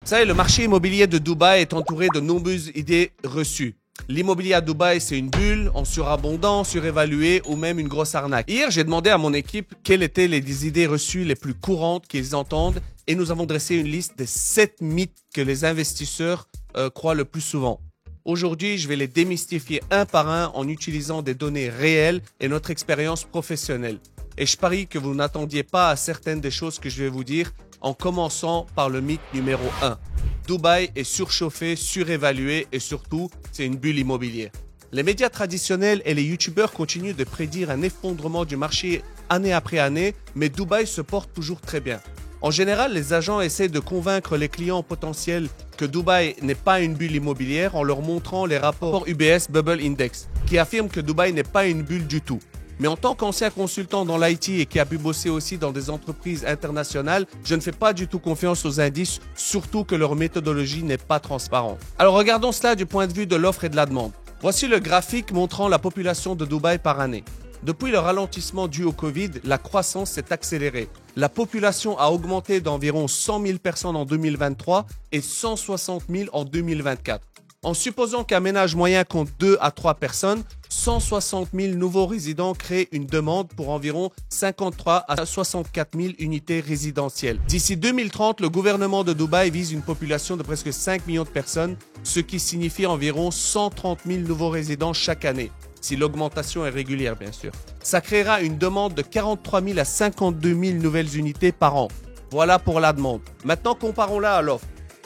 Vous savez, le marché immobilier de Dubaï est entouré de nombreuses idées reçues. L'immobilier à Dubaï, c'est une bulle, en surabondant, surévalué ou même une grosse arnaque. Hier, j'ai demandé à mon équipe quelles étaient les idées reçues les plus courantes qu'ils entendent et nous avons dressé une liste des 7 mythes que les investisseurs croient le plus souvent. Aujourd'hui, je vais les démystifier un par un en utilisant des données réelles et notre expérience professionnelle. Et je parie que vous n'attendiez pas à certaines des choses que je vais vous dire, en commençant par le mythe numéro 1. Dubaï est surchauffé, surévalué et surtout, c'est une bulle immobilière. Les médias traditionnels et les youtubeurs continuent de prédire un effondrement du marché année après année, mais Dubaï se porte toujours très bien. En général, les agents essaient de convaincre les clients potentiels que Dubaï n'est pas une bulle immobilière en leur montrant les rapports UBS Bubble Index, qui affirment que Dubaï n'est pas une bulle du tout. Mais en tant qu'ancien consultant dans l'IT et qui a pu bosser aussi dans des entreprises internationales, je ne fais pas du tout confiance aux indices, surtout que leur méthodologie n'est pas transparente. Alors regardons cela du point de vue de l'offre et de la demande. Voici le graphique montrant la population de Dubaï par année. Depuis le ralentissement dû au Covid, la croissance s'est accélérée. La population a augmenté d'environ 100 000 personnes en 2023 et 160 000 en 2024. En supposant qu'un ménage moyen compte 2 à 3 personnes, 160 000 nouveaux résidents créent une demande pour environ 53 à 64 000 unités résidentielles. D'ici 2030, le gouvernement de Dubaï vise une population de presque 5 millions de personnes, ce qui signifie environ 130 000 nouveaux résidents chaque année, si l'augmentation est régulière bien sûr. Ça créera une demande de 43 000 à 52 000 nouvelles unités par an. Voilà pour la demande. Maintenant, comparons-la à l'offre.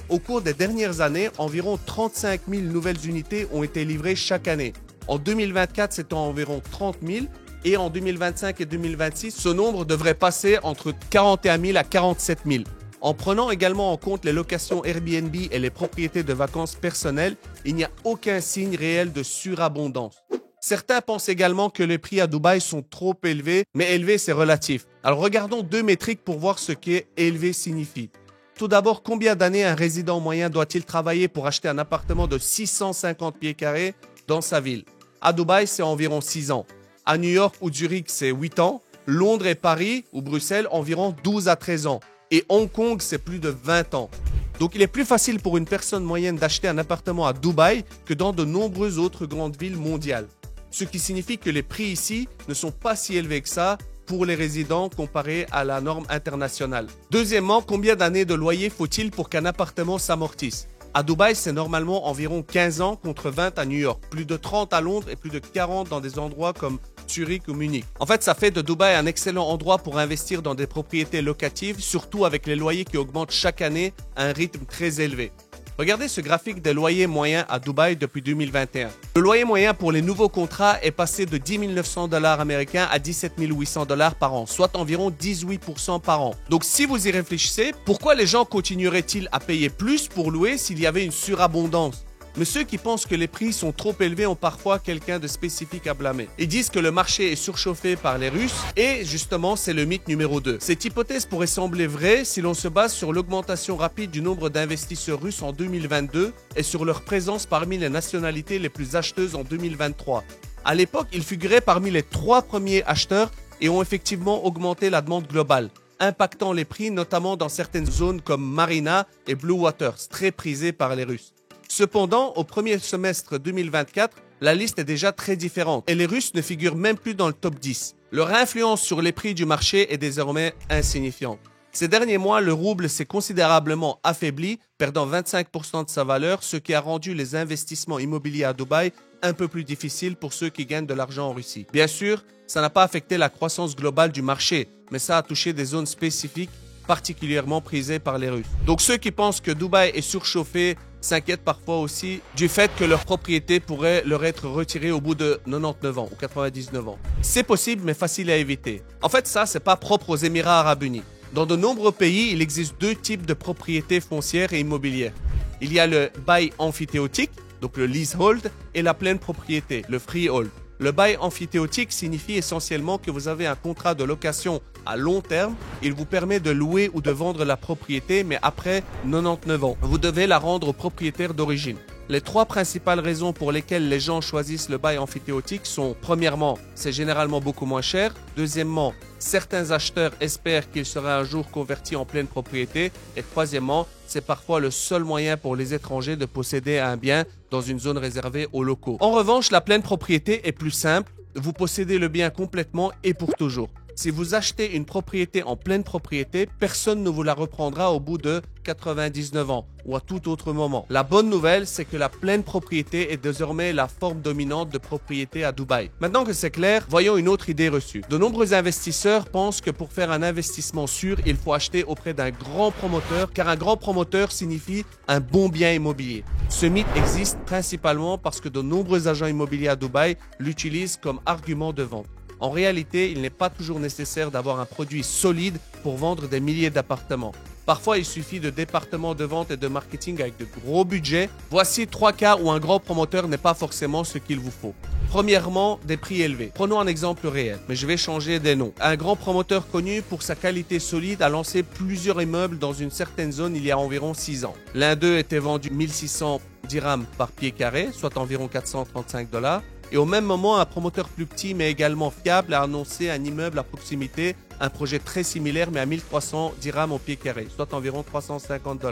Au cours des dernières années, environ 35 000 nouvelles unités ont été livrées chaque année. En 2024, c'est environ 30 000 et en 2025 et 2026, ce nombre devrait passer entre 41 000 à 47 000. En prenant également en compte les locations Airbnb et les propriétés de vacances personnelles, il n'y a aucun signe réel de surabondance. Certains pensent également que les prix à Dubaï sont trop élevés, mais élevé c'est relatif. Alors regardons deux métriques pour voir ce qu'est élevé signifie. Tout d'abord, combien d'années un résident moyen doit-il travailler pour acheter un appartement de 650 pieds carrés dans sa ville? À Dubaï, c'est environ 6 ans. À New York ou Zurich, c'est 8 ans. Londres et Paris ou Bruxelles, environ 12 à 13 ans. Et Hong Kong, c'est plus de 20 ans. Donc, il est plus facile pour une personne moyenne d'acheter un appartement à Dubaï que dans de nombreuses autres grandes villes mondiales. Ce qui signifie que les prix ici ne sont pas si élevés que ça pour les résidents comparé à la norme internationale. Deuxièmement, combien d'années de loyer faut-il pour qu'un appartement s'amortisse? À Dubaï, c'est normalement environ 15 ans contre 20 à New York, plus de 30 à Londres et plus de 40 dans des endroits comme Zurich ou Munich. En fait, ça fait de Dubaï un excellent endroit pour investir dans des propriétés locatives, surtout avec les loyers qui augmentent chaque année à un rythme très élevé. Regardez ce graphique des loyers moyens à Dubaï depuis 2021. Le loyer moyen pour les nouveaux contrats est passé de 10 900 $ américains à 17 800 $ par an, soit environ 18% par an. Donc si vous y réfléchissez, pourquoi les gens continueraient-ils à payer plus pour louer s'il y avait une surabondance? Mais ceux qui pensent que les prix sont trop élevés ont parfois quelqu'un de spécifique à blâmer. Ils disent que le marché est surchauffé par les Russes et justement c'est le mythe numéro 2. Cette hypothèse pourrait sembler vraie si l'on se base sur l'augmentation rapide du nombre d'investisseurs russes en 2022 et sur leur présence parmi les nationalités les plus acheteuses en 2023. À l'époque, ils figuraient parmi les 3 premiers acheteurs et ont effectivement augmenté la demande globale, impactant les prix notamment dans certaines zones comme Marina et Blue Waters, très prisées par les Russes. Cependant, au premier semestre 2024, la liste est déjà très différente et les Russes ne figurent même plus dans le top 10. Leur influence sur les prix du marché est désormais insignifiante. Ces derniers mois, le rouble s'est considérablement affaibli, perdant 25% de sa valeur, ce qui a rendu les investissements immobiliers à Dubaï un peu plus difficiles pour ceux qui gagnent de l'argent en Russie. Bien sûr, ça n'a pas affecté la croissance globale du marché, mais ça a touché des zones spécifiques particulièrement prisées par les Russes. Donc ceux qui pensent que Dubaï est surchauffé s'inquiètent parfois aussi du fait que leur propriété pourrait leur être retirée au bout de 99 ans ou 99 ans. C'est possible mais facile à éviter. En fait, ça, c'est pas propre aux Émirats Arabes Unis. Dans de nombreux pays, il existe 2 types de propriétés foncières et immobilières. Il y a le bail amphithéotique, donc le leasehold, et la pleine propriété, le freehold. Le bail amphithéotique signifie essentiellement que vous avez un contrat de location à long terme. Il vous permet de louer ou de vendre la propriété, mais après 99 ans. Vous devez la rendre au propriétaire d'origine. Les trois principales raisons pour lesquelles les gens choisissent le bail emphytéotique sont, premièrement, c'est généralement beaucoup moins cher. Deuxièmement, certains acheteurs espèrent qu'il sera un jour converti en pleine propriété. Et troisièmement, c'est parfois le seul moyen pour les étrangers de posséder un bien dans une zone réservée aux locaux. En revanche, la pleine propriété est plus simple. Vous possédez le bien complètement et pour toujours. Si vous achetez une propriété en pleine propriété, personne ne vous la reprendra au bout de 99 ans ou à tout autre moment. La bonne nouvelle, c'est que la pleine propriété est désormais la forme dominante de propriété à Dubaï. Maintenant que c'est clair, voyons une autre idée reçue. De nombreux investisseurs pensent que pour faire un investissement sûr, il faut acheter auprès d'un grand promoteur, car un grand promoteur signifie un bon bien immobilier. Ce mythe existe principalement parce que de nombreux agents immobiliers à Dubaï l'utilisent comme argument de vente. En réalité, il n'est pas toujours nécessaire d'avoir un produit solide pour vendre des milliers d'appartements. Parfois, il suffit de départements de vente et de marketing avec de gros budgets. Voici 3 cas où un grand promoteur n'est pas forcément ce qu'il vous faut. Premièrement, des prix élevés. Prenons un exemple réel, mais je vais changer des noms. Un grand promoteur connu pour sa qualité solide a lancé plusieurs immeubles dans une certaine zone il y a environ 6 ans. L'un d'eux était vendu 1600 dirhams par pied carré, soit environ 435 $. Et au même moment, un promoteur plus petit mais également fiable a annoncé un immeuble à proximité, un projet très similaire mais à 1300 dirhams au pied carré, soit environ 350 $.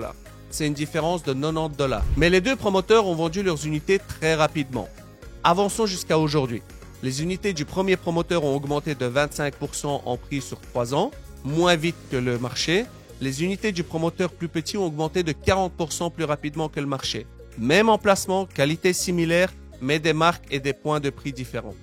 C'est une différence de 90 $. Mais les deux promoteurs ont vendu leurs unités très rapidement. Avançons jusqu'à aujourd'hui. Les unités du premier promoteur ont augmenté de 25% en prix sur 3 ans, moins vite que le marché. Les unités du promoteur plus petit ont augmenté de 40% plus rapidement que le marché. Même emplacement, qualité similaire, mais des marques et des points de prix différents.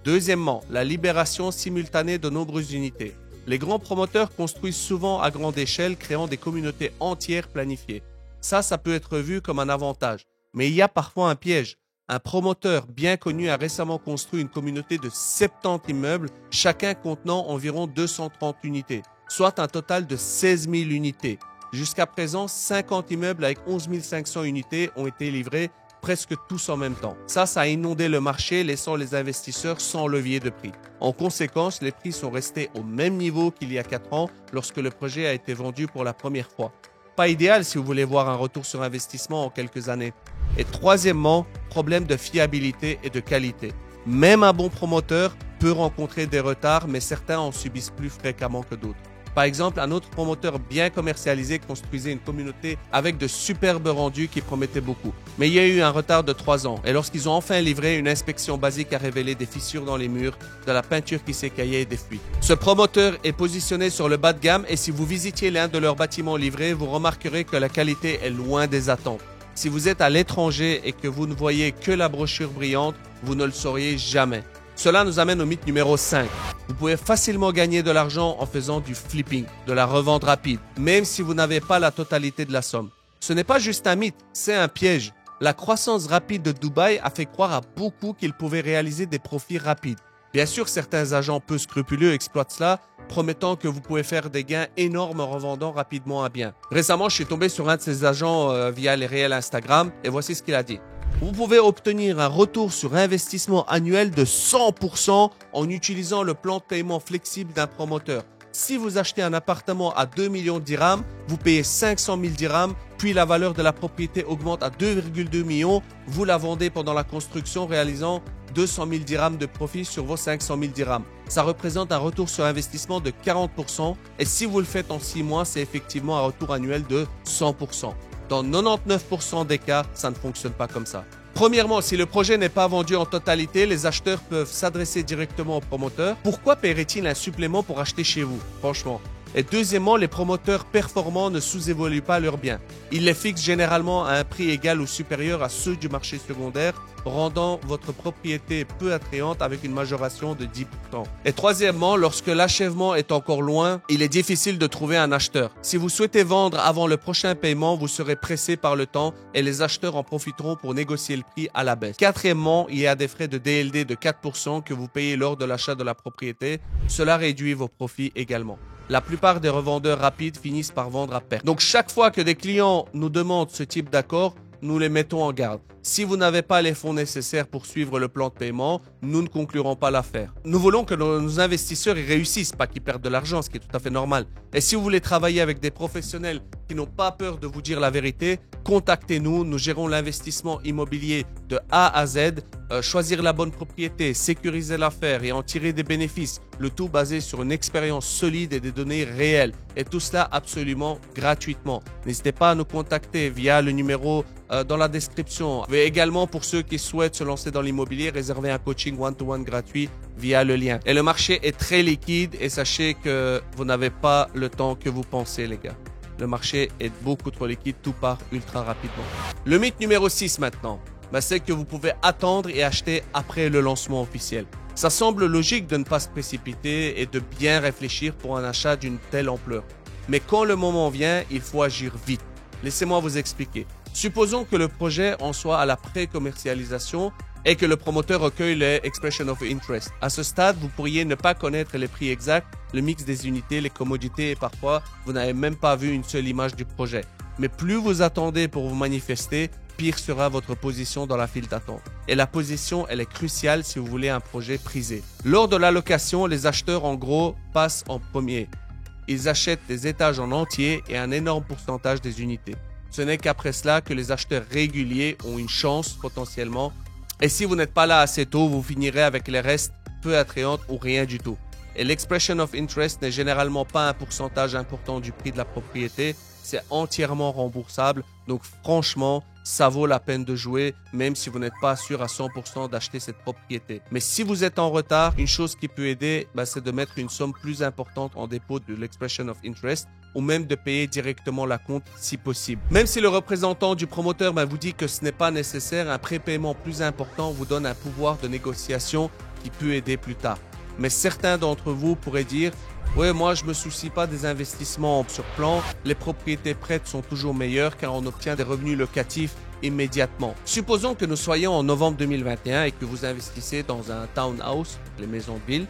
Deuxièmement, la libération simultanée de nombreuses unités. Les grands promoteurs construisent souvent à grande échelle, créant des communautés entières planifiées. Ça peut être vu comme un avantage. Mais il y a parfois un piège. Un promoteur bien connu a récemment construit une communauté de 70 immeubles, chacun contenant environ 230 unités, soit un total de 16 000 unités. Jusqu'à présent, 50 immeubles avec 11 500 unités ont été livrés, presque tous en même temps. Ça a inondé le marché, laissant les investisseurs sans levier de prix. En conséquence, les prix sont restés au même niveau qu'il y a 4 ans lorsque le projet a été vendu pour la première fois. Pas idéal si vous voulez voir un retour sur investissement en quelques années. Et troisièmement, problème de fiabilité et de qualité. Même un bon promoteur peut rencontrer des retards, mais certains en subissent plus fréquemment que d'autres. Par exemple, un autre promoteur bien commercialisé construisait une communauté avec de superbes rendus qui promettaient beaucoup. Mais il y a eu un retard de 3 ans et lorsqu'ils ont enfin livré, une inspection basique a révélé des fissures dans les murs, de la peinture qui s'écaillait et des fuites. Ce promoteur est positionné sur le bas de gamme et si vous visitiez l'un de leurs bâtiments livrés, vous remarquerez que la qualité est loin des attentes. Si vous êtes à l'étranger et que vous ne voyez que la brochure brillante, vous ne le sauriez jamais. Cela nous amène au mythe numéro 5. Vous pouvez facilement gagner de l'argent en faisant du flipping, de la revente rapide, même si vous n'avez pas la totalité de la somme. Ce n'est pas juste un mythe, c'est un piège. La croissance rapide de Dubaï a fait croire à beaucoup qu'ils pouvaient réaliser des profits rapides. Bien sûr, certains agents peu scrupuleux exploitent cela, promettant que vous pouvez faire des gains énormes en revendant rapidement un bien. Récemment, je suis tombé sur un de ces agents via les réels Instagram et voici ce qu'il a dit. Vous pouvez obtenir un retour sur investissement annuel de 100% en utilisant le plan de paiement flexible d'un promoteur. Si vous achetez un appartement à 2 millions de dirhams, vous payez 500 000 dirhams, puis la valeur de la propriété augmente à 2,2 millions, vous la vendez pendant la construction réalisant 200 000 dirhams de profit sur vos 500 000 dirhams. Ça représente un retour sur investissement de 40% et si vous le faites en 6 mois, c'est effectivement un retour annuel de 100%. Dans 99% des cas, ça ne fonctionne pas comme ça. Premièrement, si le projet n'est pas vendu en totalité, les acheteurs peuvent s'adresser directement au promoteur. Pourquoi paierait-il un supplément pour acheter chez vous, franchement? Et deuxièmement, les promoteurs performants ne sous-évaluent pas leurs biens. Ils les fixent généralement à un prix égal ou supérieur à ceux du marché secondaire, rendant votre propriété peu attrayante avec une majoration de 10%. Et troisièmement, lorsque l'achèvement est encore loin, il est difficile de trouver un acheteur. Si vous souhaitez vendre avant le prochain paiement, vous serez pressé par le temps et les acheteurs en profiteront pour négocier le prix à la baisse. Quatrièmement, il y a des frais de DLD de 4% que vous payez lors de l'achat de la propriété. Cela réduit vos profits également. La plupart des revendeurs rapides finissent par vendre à perte. Donc chaque fois que des clients nous demandent ce type d'accord, nous les mettons en garde. Si vous n'avez pas les fonds nécessaires pour suivre le plan de paiement, nous ne conclurons pas l'affaire. Nous voulons que nos investisseurs y réussissent, pas qu'ils perdent de l'argent, ce qui est tout à fait normal. Et si vous voulez travailler avec des professionnels qui n'ont pas peur de vous dire la vérité, contactez-nous. Nous gérons l'investissement immobilier de A à Z. Choisir la bonne propriété, sécuriser l'affaire et en tirer des bénéfices. Le tout basé sur une expérience solide et des données réelles. Et tout cela absolument gratuitement. N'hésitez pas à nous contacter via le numéro dans la description. Vous pouvez également, pour ceux qui souhaitent se lancer dans l'immobilier, réserver un coaching one-to-one gratuit via le lien. Et le marché est très liquide et sachez que vous n'avez pas le temps que vous pensez, les gars. Le marché est beaucoup trop liquide, tout part ultra rapidement. Le mythe numéro 6 maintenant, c'est que vous pouvez attendre et acheter après le lancement officiel. Ça semble logique de ne pas se précipiter et de bien réfléchir pour un achat d'une telle ampleur. Mais quand le moment vient, il faut agir vite. Laissez-moi vous expliquer. Supposons que le projet en soit à la pré-commercialisation et que le promoteur recueille les expression of interest. À ce stade, vous pourriez ne pas connaître les prix exacts, le mix des unités, les commodités et parfois, vous n'avez même pas vu une seule image du projet. Mais plus vous attendez pour vous manifester, pire sera votre position dans la file d'attente. Et la position, elle est cruciale si vous voulez un projet prisé. Lors de l'allocation, les acheteurs en gros passent en premier. Ils achètent des étages en entier et un énorme pourcentage des unités. Ce n'est qu'après cela que les acheteurs réguliers ont une chance potentiellement. Et si vous n'êtes pas là assez tôt, vous finirez avec les restes peu attrayantes ou rien du tout. Et l'expression of interest n'est généralement pas un pourcentage important du prix de la propriété. C'est entièrement remboursable. Donc franchement, ça vaut la peine de jouer même si vous n'êtes pas sûr à 100% d'acheter cette propriété. Mais si vous êtes en retard, une chose qui peut aider, c'est de mettre une somme plus importante en dépôt de l'expression of interest ou même de payer directement la compte si possible. Même si le représentant du promoteur vous dit que ce n'est pas nécessaire, un prépaiement plus important vous donne un pouvoir de négociation qui peut aider plus tard. Mais certains d'entre vous pourraient dire « Ouais, moi je me soucie pas des investissements sur plan, les propriétés prêtes sont toujours meilleures car on obtient des revenus locatifs immédiatement. » Supposons que nous soyons en novembre 2021 et que vous investissez dans un townhouse, les maisons de ville.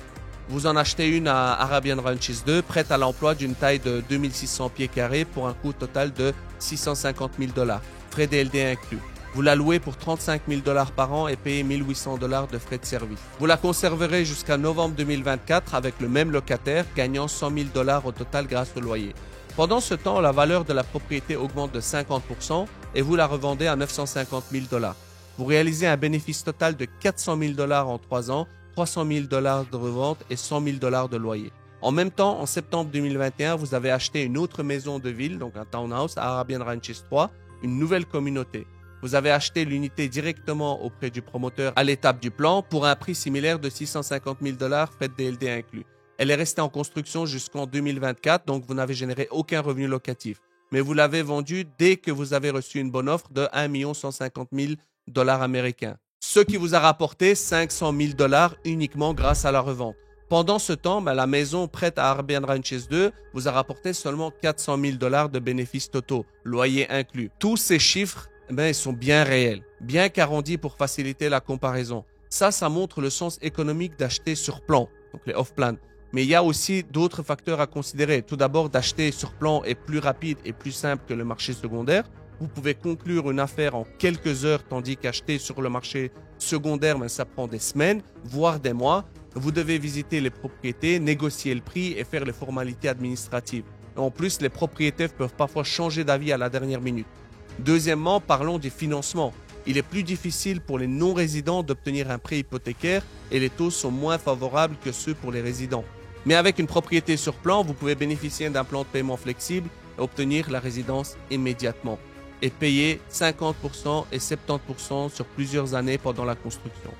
Vous en achetez une à Arabian Ranches 2, prête à l'emploi d'une taille de 2600 pieds carrés pour un coût total de 650 000 $, frais DLD inclus. Vous la louez pour 35 000 $ par an et payez 1 800 $ de frais de service. Vous la conserverez jusqu'à novembre 2024 avec le même locataire, gagnant 100 000 $ au total grâce au loyer. Pendant ce temps, la valeur de la propriété augmente de 50% et vous la revendez à 950 000 $. Vous réalisez un bénéfice total de 400 000 $ en 3 ans, 300 000 $ de revente et 100 000 $ de loyer. En même temps, en septembre 2021, vous avez acheté une autre maison de ville, donc un townhouse à Arabian Ranches 3, une nouvelle communauté. Vous avez acheté l'unité directement auprès du promoteur à l'étape du plan pour un prix similaire de 650 000 $, frais de DLD inclus. Elle est restée en construction jusqu'en 2024, donc vous n'avez généré aucun revenu locatif. Mais vous l'avez vendue dès que vous avez reçu une bonne offre de 1 150 000 $ américains. Ce qui vous a rapporté 500 000 $ uniquement grâce à la revente. Pendant ce temps, la maison prête à Arabian Ranches 2 vous a rapporté seulement 400 000 $ de bénéfices totaux, loyer inclus. Tous ces chiffres, ils sont bien réels, bien arrondis pour faciliter la comparaison. Ça montre le sens économique d'acheter sur plan, donc les off-plan. Mais il y a aussi d'autres facteurs à considérer. Tout d'abord, d'acheter sur plan est plus rapide et plus simple que le marché secondaire. Vous pouvez conclure une affaire en quelques heures, tandis qu'acheter sur le marché secondaire, ça prend des semaines, voire des mois. Vous devez visiter les propriétés, négocier le prix et faire les formalités administratives. Et en plus, les propriétaires peuvent parfois changer d'avis à la dernière minute. Deuxièmement, parlons du financement. Il est plus difficile pour les non-résidents d'obtenir un prêt hypothécaire et les taux sont moins favorables que ceux pour les résidents. Mais avec une propriété sur plan, vous pouvez bénéficier d'un plan de paiement flexible et obtenir la résidence immédiatement et payer 50% et 70% sur plusieurs années pendant la construction.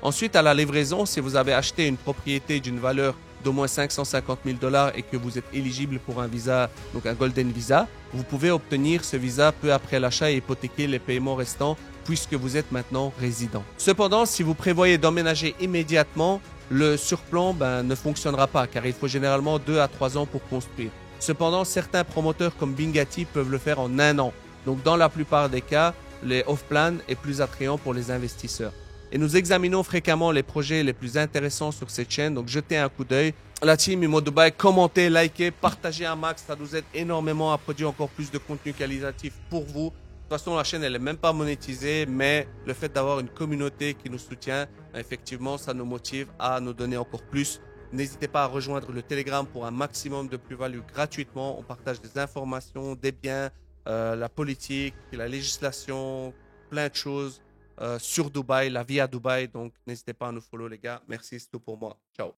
Ensuite, à la livraison, si vous avez acheté une propriété d'une valeur d'au moins 550 000 $ et que vous êtes éligible pour un visa, donc un Golden Visa, vous pouvez obtenir ce visa peu après l'achat et hypothéquer les paiements restants puisque vous êtes maintenant résident. Cependant, si vous prévoyez d'emménager immédiatement, le surplan ne fonctionnera pas car il faut généralement 2 à 3 ans pour construire. Cependant, certains promoteurs comme Bingati peuvent le faire en 1 an. Donc dans la plupart des cas, les off-plan est plus attrayant pour les investisseurs. Et nous examinons fréquemment les projets les plus intéressants sur cette chaîne, donc jetez un coup d'œil. La team Imo Dubai, commentez, likez, partagez un max, ça nous aide énormément à produire encore plus de contenu qualitatif pour vous. De toute façon, la chaîne elle est même pas monétisée, mais le fait d'avoir une communauté qui nous soutient, effectivement, ça nous motive à nous donner encore plus. N'hésitez pas à rejoindre le Telegram pour un maximum de plus-value gratuitement. On partage des informations, des biens, la politique, la législation, plein de choses sur Dubaï, la vie à Dubaï. Donc, n'hésitez pas à nous follow, les gars. Merci, c'est tout pour moi. Ciao.